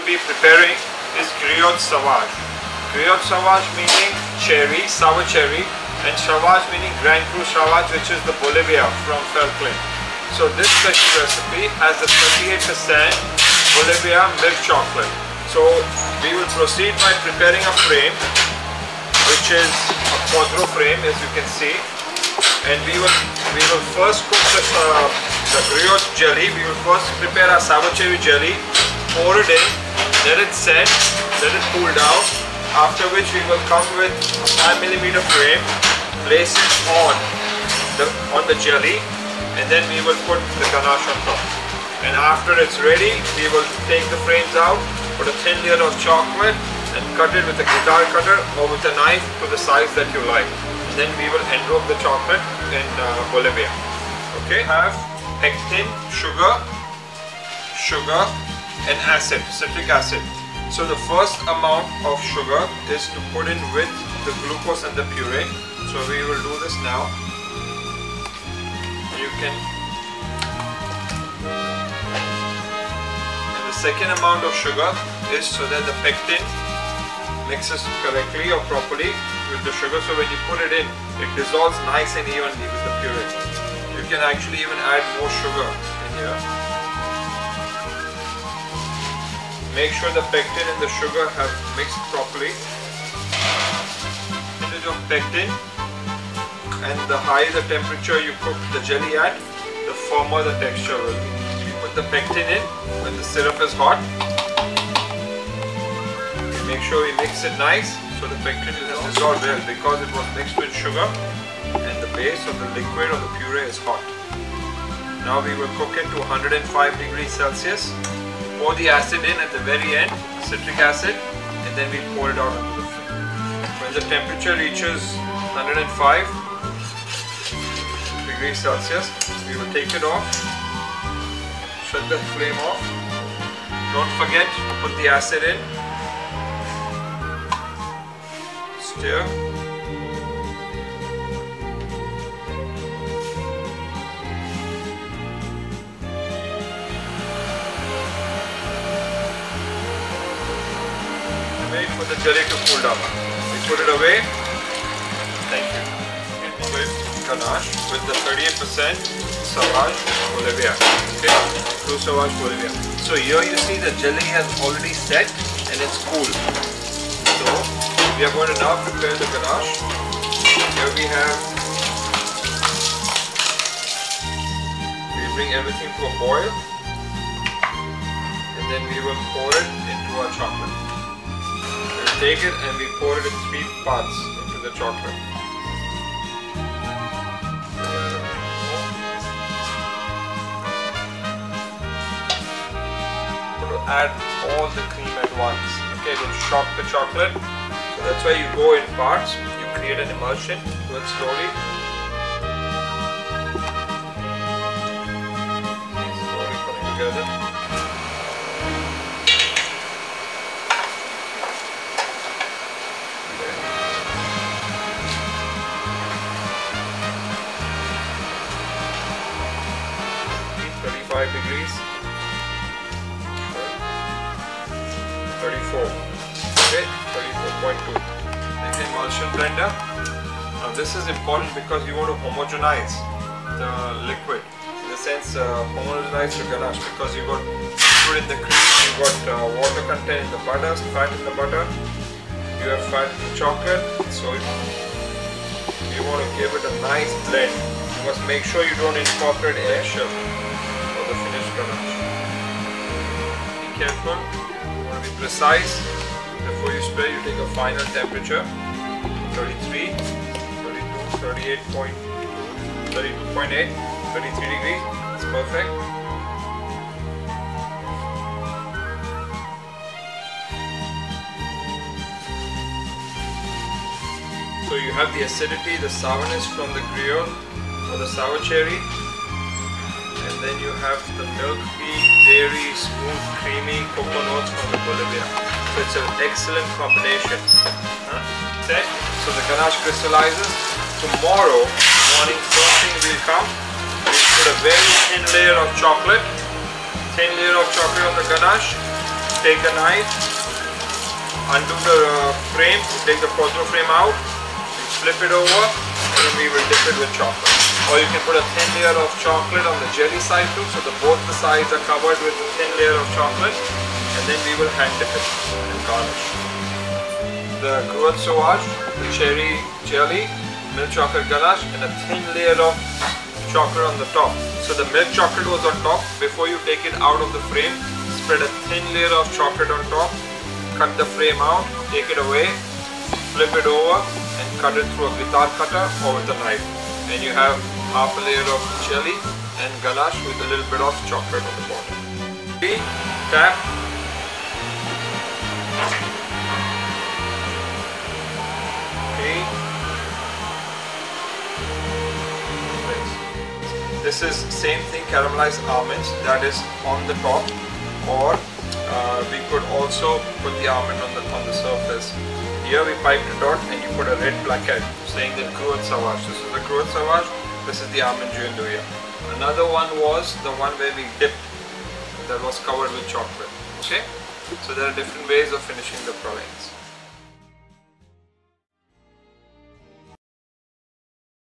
be preparing is griotte sauvage. Griotte sauvage meaning cherry, sour cherry, and sauvage meaning Grand Cru sauvage, which is the Bolivia from Falkland. So this special recipe has the 38% Bolivia milk chocolate. So we will proceed by preparing a frame, which is a quadro frame, as you can see, and we will first cook the brioche jelly. We will first prepare our sour cherry jelly, pour it in, let it set, let it cool down, after which we will come with a 5mm frame, place it on the jelly, and then we will put the ganache on top. And after it's ready, we will take the frames out, put a thin layer of chocolate, and cut it with a guitar cutter or with a knife to the size that you like. And then we will enroll the chocolate in Bolivia. Okay, have pectin, sugar, and acid, citric acid. So the first amount of sugar is to put in with the glucose and the puree. So we will do this now. You can. And the second amount of sugar is so that the pectin mixes correctly or properly with the sugar. So when you put it in, it dissolves nice and evenly with the puree. You can actually even add more sugar in here. Make sure the pectin and the sugar have mixed properly. Percentage of pectin, and the higher the temperature you cook the jelly at, the firmer the texture will be. You put the pectin in when the syrup is hot. Make sure we mix it nice so the pectin is dissolved well, because it was mixed with sugar and the base of the liquid or the puree is hot. Now we will cook it to 105 degrees Celsius. Pour the acid in at the very end, citric acid, and then we pour it out onto the flame. When the temperature reaches 105 degrees Celsius, we will take it off, shut the flame off. Don't forget to put the acid in. Stir. Wait for the jelly to cool down. We put it away. Thank you. With ganache with the 38% Sauvage Bolivia. Okay, Cru Sauvage Bolivia. So here you see the jelly has already set and it's cool. So we are going to now prepare the ganache. Here we have, we bring everything to a boil, and then we will pour it into our chocolate. We will take it and we pour it in 3 parts into the chocolate. Add all the cream at once. Okay, then shock the chocolate. So that's why you go in parts. You create an emulsion. Do it slowly. Slowly coming together. Okay. 35 degrees. 34. Okay, 34.2. Take the emulsion blender. Now this is important because you want to homogenize the liquid. In the sense, homogenize the ganache, because you got liquid in the cream, you got water content in the butter, fat in the butter, you have fat in the chocolate. So you want to give it a nice blend. You must make sure you don't incorporate eggshell for the finished ganache. Be careful. Be precise. Before you spread, you take a final temperature, 33, 32, 38.8, 33 degrees. It's perfect. So you have the acidity, the sourness from the griotte or the sour cherry, and then you have the milky, dairy, smooth, creamy cocoa notes from the Bolivia. So it's an excellent combination. Set. So the ganache crystallizes. Tomorrow morning, first thing will come. We'll put a very thin layer of chocolate. Thin layer of chocolate on the ganache. take a knife, undo the frame, take the quattro frame out, flip it over, and then we will dip it with chocolate. Or you can put a thin layer of chocolate on the jelly side too, so both the sides are covered with a thin layer of chocolate, and then we will hand dip it and garnish. The gruot sauvage, the cherry jelly, milk chocolate ganache, and a thin layer of chocolate on the top. So the milk chocolate was on top. Before you take it out of the frame, spread a thin layer of chocolate on top, cut the frame out, take it away, flip it over, and cut it through a guitar cutter or with a knife. And you have half a layer of jelly and ganache with a little bit of chocolate on the bottom. Tap. This is same thing, caramelized almonds, that is on the top, or we could also put the almond on the surface. Here we piped it out and you put a red plaquette saying the gruot sauvage. This is the gruot sauvage, this is the almond gianduja. Another one was the one where we dipped, that was covered with chocolate. Okay, so there are different ways of finishing the pralines.